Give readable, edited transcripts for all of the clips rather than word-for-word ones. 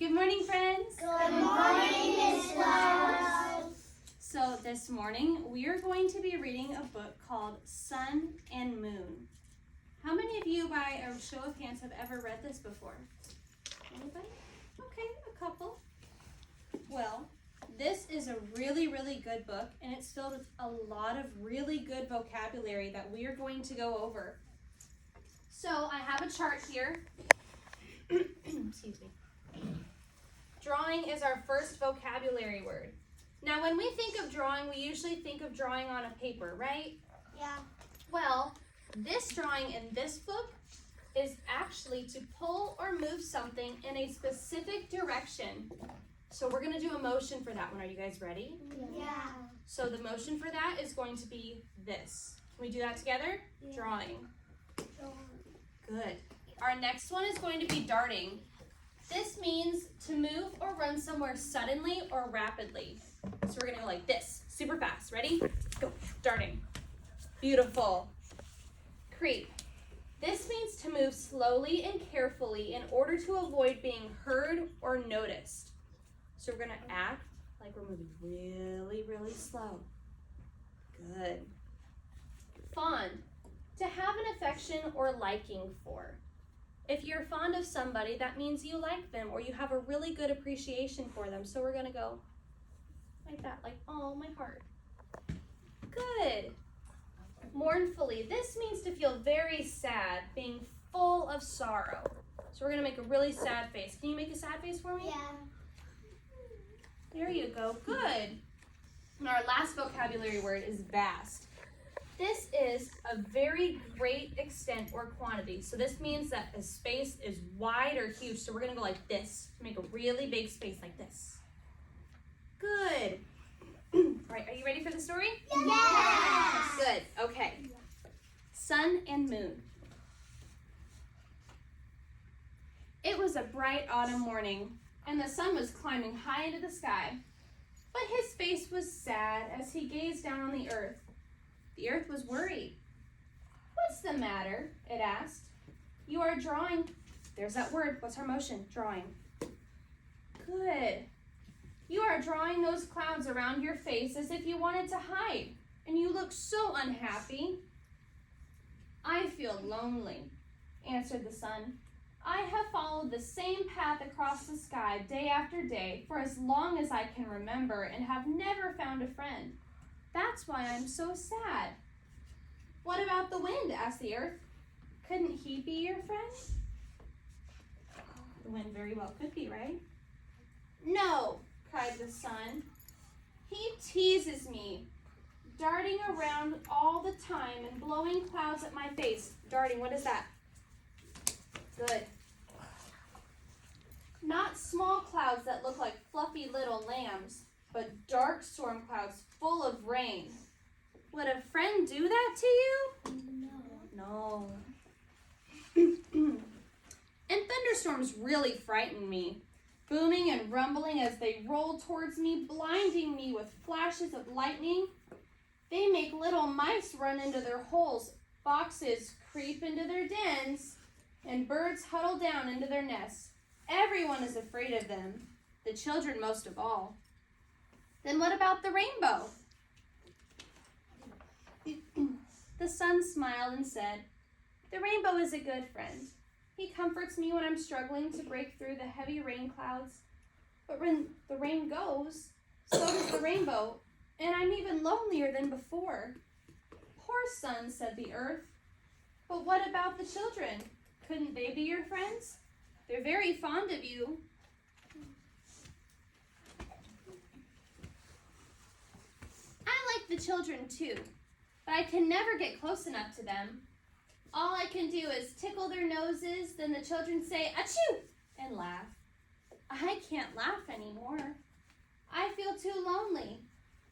Good morning, friends. Good morning, Miss Wells. So this morning, we are going to be reading a book called Sun and Moon. How many of you, by a show of hands, have ever read this before? Anybody? Okay, a couple. Well, this is a really, really good book, and it's filled with a lot of really good vocabulary that we are going to go over. So I have a chart here. Excuse me. Drawing is our first vocabulary word. Now, when we think of drawing, we usually think of drawing on a paper, right? Yeah. Well, this drawing in this book is actually to pull or move something in a specific direction. So we're going to do a motion for that one. Are you guys ready? Yeah. So the motion for that is going to be this. Can we do that together? Yeah. Drawing. Good. Our next one is going to be darting. This means to move or run somewhere suddenly or rapidly. So we're going to go like this, super fast. Ready? Go. Darting. Beautiful. Creep. This means to move slowly and carefully in order to avoid being heard or noticed. So we're going to act like we're moving really, really slow. Good. Fond. To have an affection or liking for. If you're fond of somebody, that means you like them or you have a really good appreciation for them. So we're going to go like that, like, oh, my heart. Good. Mournfully. This means to feel very sad, being full of sorrow. So we're going to make a really sad face. Can you make a sad face for me? Yeah. There you go. Good. And our last vocabulary word is vast. This is a very great extent or quantity. So this means that a space is wide or huge. So we're going to go like this to make a really big space like this. Good. All right, are you ready for the story? Yes. Good. Okay. Sun and Moon. It was a bright autumn morning, and the sun was climbing high into the sky. But his face was sad as he gazed down on the earth. The earth was worried. What's the matter? It asked. You are drawing. There's that word. What's our motion? Drawing. Good. You are drawing those clouds around your face as if you wanted to hide, and you look so unhappy. I feel lonely, answered the sun. I have followed the same path across the sky day after day for as long as I can remember and have never found a friend. That's why I'm so sad. What about the wind? Asked the earth. Couldn't he be your friend? The wind very well could be, right? No, cried the sun. He teases me, darting around all the time and blowing clouds at my face. Darting, what is that? Good. Not small clouds that look like fluffy little lambs, but dark storm clouds full of rain. Would a friend do that to you? No. And thunderstorms really frighten me, booming and rumbling as they roll towards me, blinding me with flashes of lightning. They make little mice run into their holes, foxes creep into their dens, and birds huddle down into their nests. Everyone is afraid of them, the children most of all. Then what about the rainbow? The sun smiled and said, the rainbow is a good friend. He comforts me when I'm struggling to break through the heavy rain clouds. But when the rain goes, so does the rainbow, and I'm even lonelier than before. Poor sun, said the earth. But what about the children? Couldn't they be your friends? They're very fond of you. I like the children too, but I can never get close enough to them. All I can do is tickle their noses, then the children say, achoo, and laugh. I can't laugh anymore. I feel too lonely.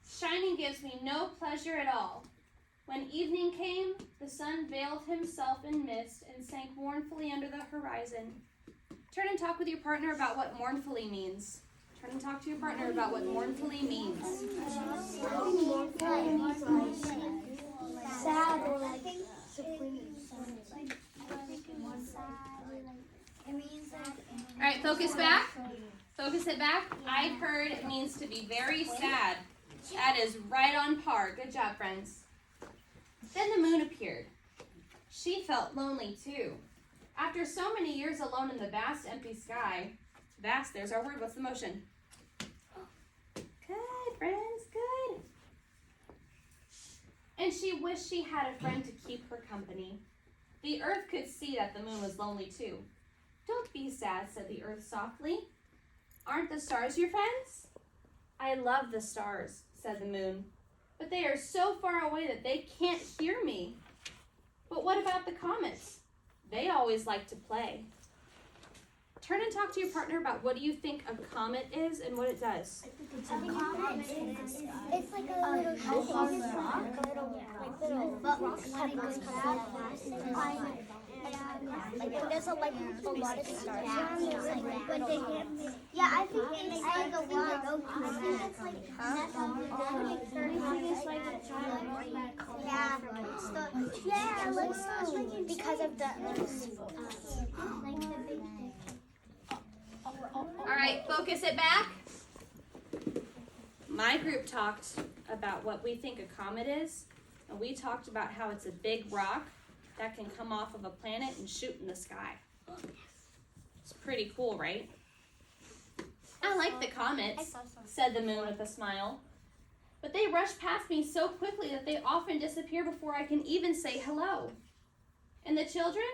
Shining gives me no pleasure at all. When evening came, the sun veiled himself in mist and sank mournfully under the horizon. Turn and talk with your partner about what mournfully means. Turn and talk to your partner about what mournfully means. Sad or like All right, focus back. Focus it back. I heard it means to be very sad. That is right on par. Good job, friends. Then the moon appeared. She felt lonely too. After so many years alone in the vast, empty sky, vast, there's our word. What's the motion? Good, friends, good. And she wished she had a friend to keep her company. The earth could see that the moon was lonely too. Don't be sad, said the earth softly. Aren't the stars your friends? I love the stars, said the moon, but they are so far away that they can't hear me. But what about the comets? They always like to play. Turn and talk to your partner about what do you think a comet is and what it does. It's like a little rock, like little rock that goes like there's a lot of stars. Yeah, I think it's like a lot. I think it's like yeah, like because of the All right, focus it back. My group talked about what we think a comet is, and we talked about how it's a big rock that can come off of a planet and shoot in the sky. It's pretty cool, right? I like the comets, said the moon with a smile, but they rush past me so quickly that they often disappear before I can even say hello. And the children?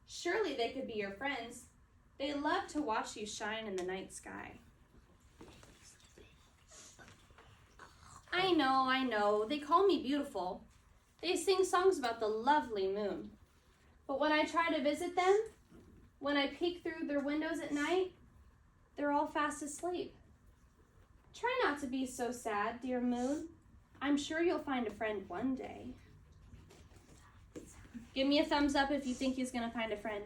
Surely they could be your friends. They love to watch you shine in the night sky. I know. They call me beautiful. They sing songs about the lovely moon. But when I try to visit them, when I peek through their windows at night, they're all fast asleep. Try not to be so sad, dear moon. I'm sure you'll find a friend one day. Give me a thumbs up if you think he's going to find a friend.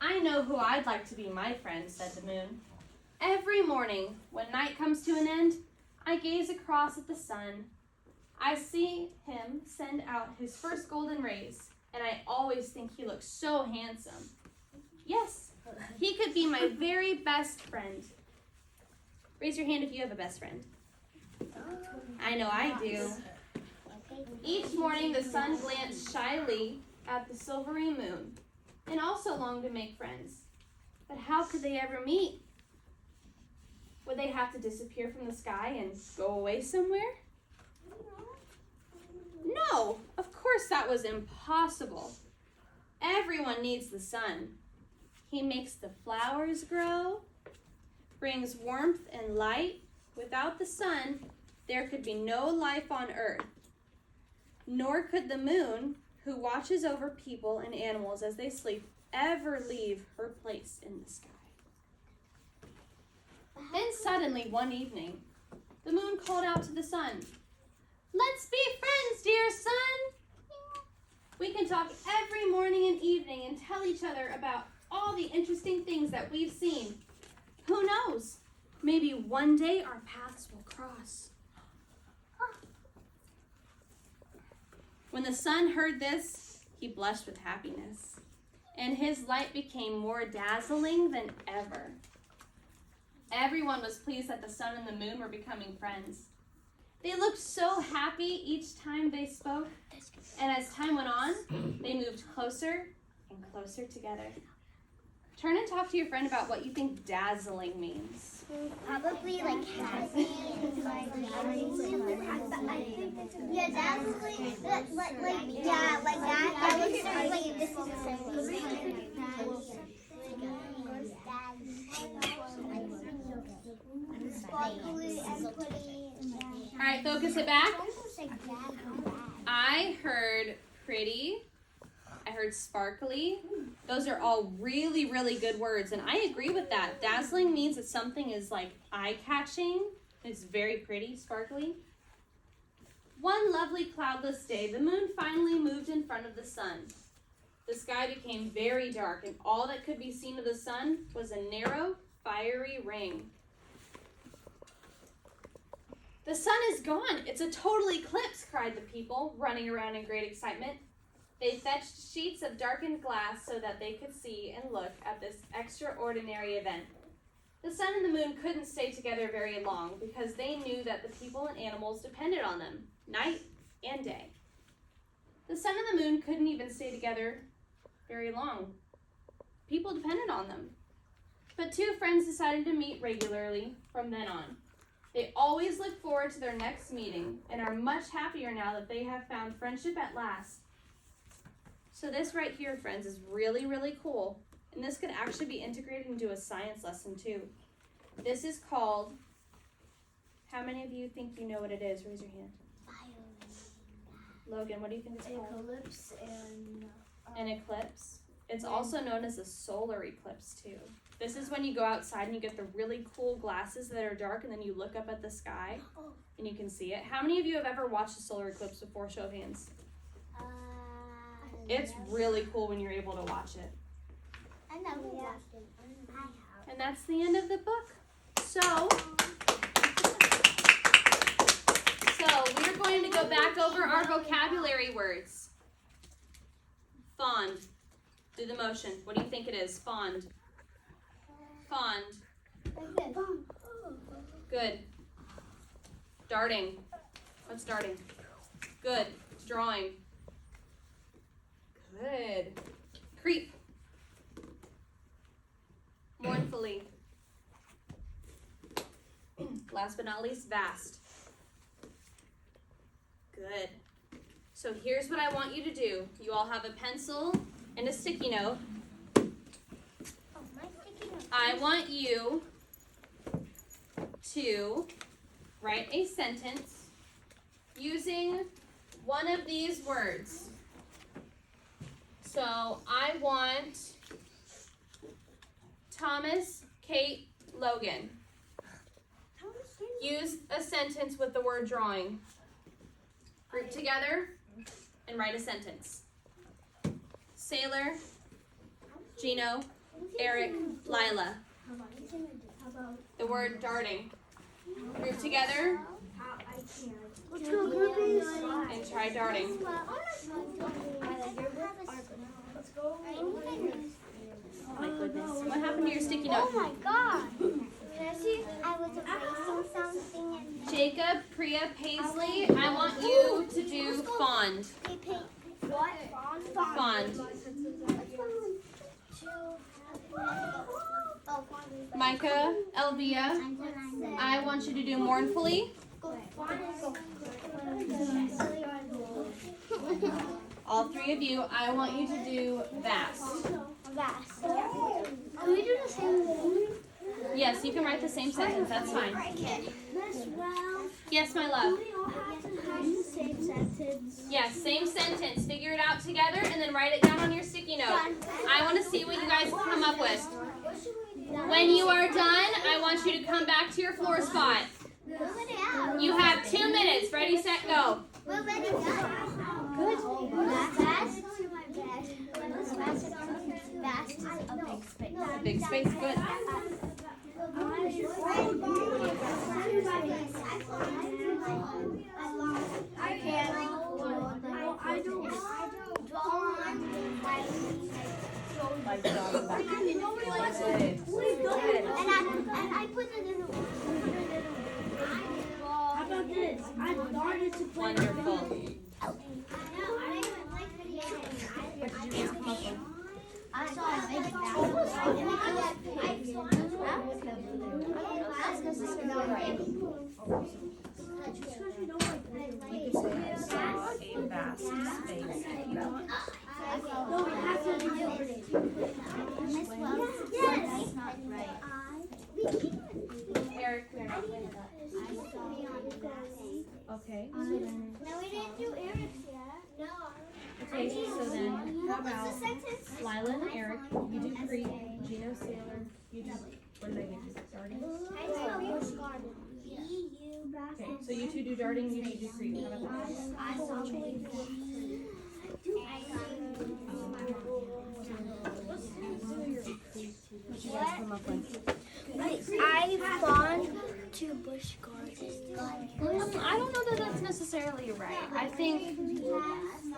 I know who I'd like to be my friend, said the moon. Every morning, when night comes to an end, I gaze across at the sun. I see him send out his first golden rays, and I always think he looks so handsome. Yes, he could be my very best friend. Raise your hand if you have a best friend. I know I do. Each morning, the sun glanced shyly at the silvery moon, and also longed to make friends. But how could they ever meet? Would they have to disappear from the sky and go away somewhere? No, of course that was impossible. Everyone needs the sun. He makes the flowers grow, brings warmth and light. Without the sun, there could be no life on earth. Nor could the moon, who watches over people and animals as they sleep, ever leave her place in the sky. Then suddenly, one evening, the moon called out to the sun, "Let's be friends, dear sun. We can talk every morning and evening and tell each other about all the interesting things that we've seen. Who knows? Maybe one day our paths will cross." When the sun heard this, he blushed with happiness, and his light became more dazzling than ever. Everyone was pleased that the sun and the moon were becoming friends. They looked so happy each time they spoke, and as time went on, they moved closer and closer together. Turn and talk to your friend about what you think dazzling means. Probably like happy. Yeah, dazzling. Like that. I would say like this is sparkly and pretty. All right, focus it back. I heard pretty. I heard sparkly. Those are all really, really good words, and I agree with that. Dazzling means that something is like eye-catching. It's very pretty, sparkly. One lovely cloudless day, the moon finally moved in front of the sun. The sky became very dark, and all that could be seen of the sun was a narrow, fiery ring. "The sun is gone! It's a total eclipse!" cried the people, running around in great excitement. They fetched sheets of darkened glass so that they could see and look at this extraordinary event. The sun and the moon couldn't stay together very long because they knew that the people and animals depended on them, night and day. The sun and the moon couldn't even stay together very long. People depended on them. But two friends decided to meet regularly from then on. They always look forward to their next meeting and are much happier now that they have found friendship at last. So this right here, friends, is really, really cool. And this could actually be integrated into a science lesson too. This is called, how many of you think you know what it is? Raise your hand. Logan, what do you think it's called? Eclipse and An eclipse. It's also known as a solar eclipse too. This is when you go outside and you get the really cool glasses that are dark and then you look up at the sky and you can see it. How many of you have ever watched a solar eclipse before? Show of hands. It's really cool when you're able to watch it. I never watched it. I have. And that's the end of the book. So we're going to go back over our vocabulary words. Fond. Do the motion. What do you think it is? Fond. Fond. Good. Darting. What's darting? Good. Drawing. Good. Creep. Mournfully. Last but not least, vast. Good. So here's what I want you to do. You all have a pencil and a sticky note. Oh, my sticky note. I want you to write a sentence using one of these words. So I want Thomas, Kate, Logan. Use a sentence with the word drawing. Group together and write a sentence. Sailor, Gino, Eric, Lila. The word darting. Group together and try darting. Oh my goodness. What happened to your sticky note? Oh my god. I was erasing something and Jacob, Priya, Paisley, I want you to do fond. what? Fond. Micah, Elvia, I want you to do mournfully. All three of you, I want you to do vast. Can we do the same thing? Yes, you can write the same sentence. That's fine. Yes, my love. We all have to have the same sentence. Yes, same sentence. Figure it out together and then write it down on your sticky note. I want to see what you guys come up with. When you are done, I want you to come back to your floor spot. You have 2 minutes. Ready, set, go. We're ready, guys. Good. Vast is a big space. A big space, good. And I put it in the How about this? I started to play. Wonderful. What did you come up with? I saw a big A vast space. No, it has to be different. Yes. Eric, we're not playing that. Okay, so then, No, we didn't do Eric's yet. No. okay, so then, how What was about the sentence? Lila and Eric, you do Creep, Gino, Sailor, you do, what did I give you, darting? Okay, so you two do darting, you two do Creep, how about that? What you guys come up with? I fond to bush gardens. I don't know that that's necessarily right. I think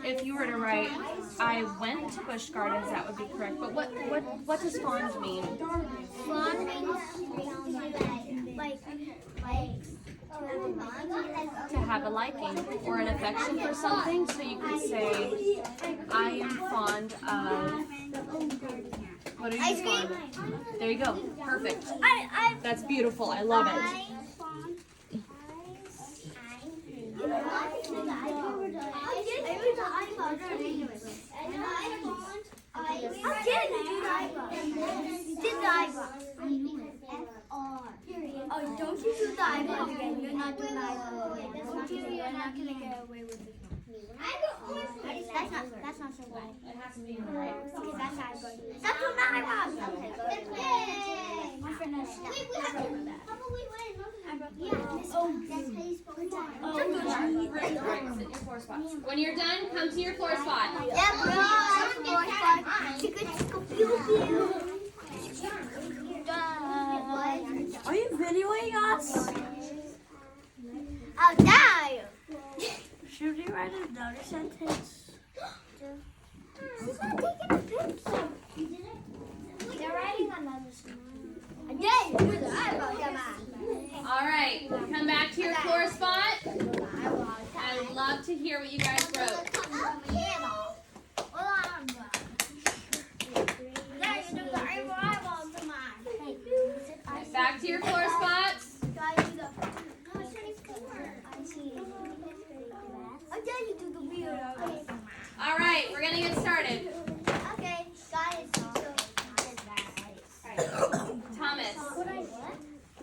if you were to write, I went to Busch Gardens, that would be correct. But what does fond mean? Fond means like To have a liking or an affection for something. So you could say, I am fond of. What are you fond of? There you go. Perfect. That's beautiful. I love it. Oh, don't you do the eyebrow again. You're not doing the eyebrow again. You're not going to get away with it. That's not so bad. It has to be right. Okay, that's eyebrow. Stop doing the eyebrows. My friend has Wait, we have to. How about we win? Yeah. That's how you spell it. Sit in your floor spots. When you're done, come to your floor spot. Yeah, bro. Are you videoing us? I'll die. Should we write another sentence? Who's not taking a picture? They're writing another sentence. I did. Do the eyebrow, come on. All right, come back to your floor spot. I'd love to hear what you guys wrote. Back to your floor spots. All right, we're gonna get started. Okay, guys. Thomas,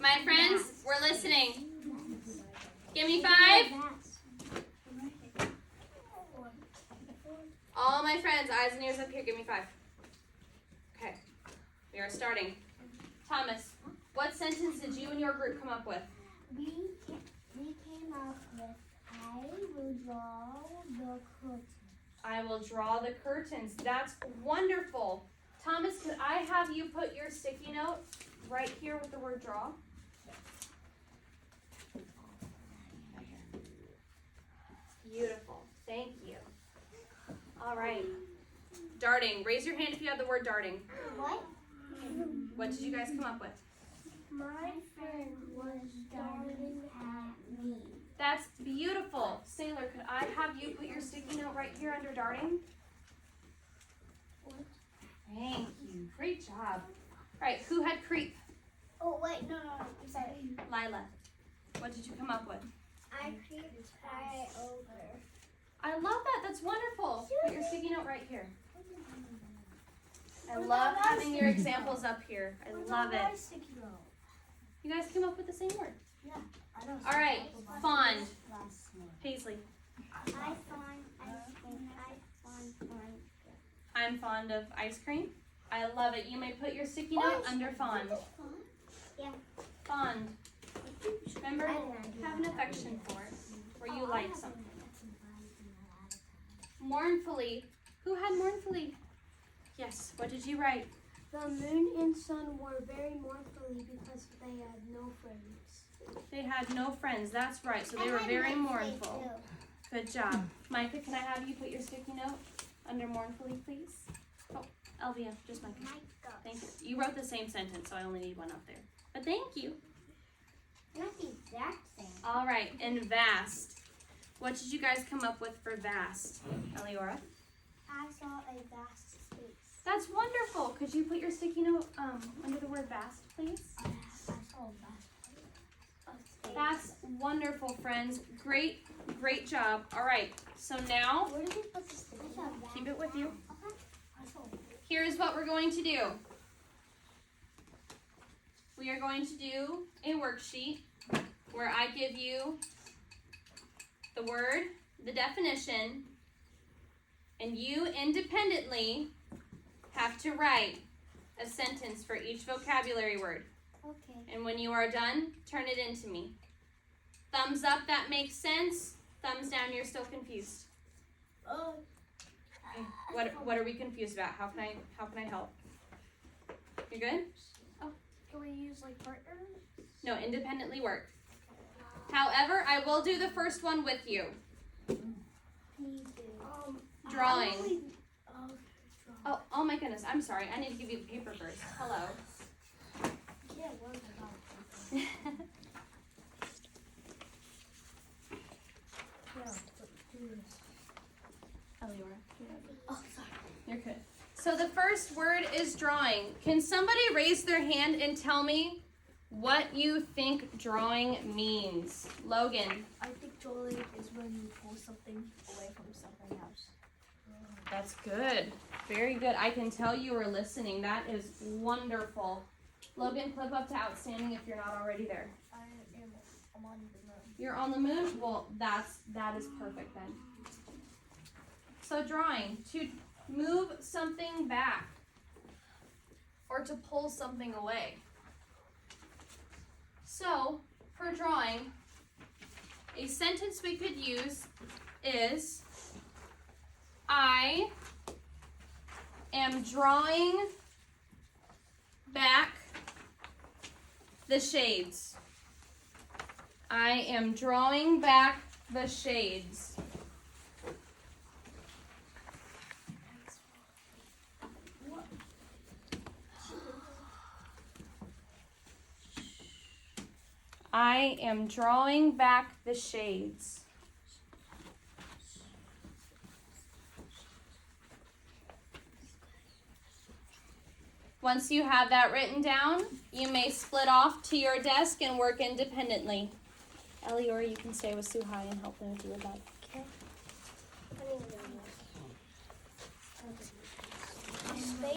my friends, we're listening. Give me 5. All my friends, eyes and ears up here, give me 5. Okay, we are starting. Thomas, what sentence did you and your group come up with? We came up with I will draw the curtain. I will draw the curtains. That's wonderful. Thomas, could I have you put your sticky note right here with the word draw? Right here. Beautiful. Thank you. All right. Darting. Raise your hand if you have the word darting. What? What did you guys come up with? My friend was darting at me. That's beautiful. Sailor, could I have you put your sticky note right here under darting? Thank you. Great job. All right, who had creep? Oh, wait, no, I'm sorry. Lila. What did you come up with? I creeped right over. I love that. That's wonderful. Put your sticky note right here. I love having your examples up here. I love it. You guys came up with the same word. Yeah. All right, fond. Paisley. I find ice cream. I'm fond of ice cream. I love it. You may put your sticky note under fond. Yeah. Fond. Remember, have an affection for it, where you like something. Mournfully. Who had mournfully? Yes. What did you write? The moon and sun were very mournfully because they had no friends. They had no friends. That's right. So they were very mournful. Good job. Micah, can I have you put your sticky note under mournfully, please? Oh, Elvia, just Micah. Thank you. You wrote the same sentence, so I only need one up there. But thank you. Not the exact same. All right, and vast. What did you guys come up with for vast? Eliora? I saw a vast space. That's wonderful. Could you put your sticky note under the word vast, please? I saw a vast space. That's wonderful, friends. Great, great job. All right, so now, Where did you put the stick? keep it with you. Okay. I saw it. Here's what we're going to do. We are going to do a worksheet where I give you the word, the definition, and you independently have to write a sentence for each vocabulary word. Okay. And when you are done, turn it in to me. Thumbs up, that makes sense. Thumbs down, you're still confused. Okay. What are we confused about? How can I help? You good? Can we use like partners? No, independently work. However, I will do the first one with you. Please do. Drawing. Oh my goodness. I'm sorry. I need to give you the paper first. Hello. Oh, sorry. You're good. So the first word is drawing. Can somebody raise their hand and tell me what you think drawing means? Logan. I think drawing is when you pull something away from something else. That's good. Very good. I can tell you were listening. That is wonderful. Logan, flip up to outstanding if you're not already there. I'm on the moon. You're on the moon? Well, that is perfect then. So drawing, to move something back or to pull something away. So, for drawing, a sentence we could use is, I am drawing back the shades. I am drawing back the shades. I am drawing back the shades. Once you have that written down, you may split off to your desk and work independently. Ellie, or you can stay with Suhai and help them do that. Okay.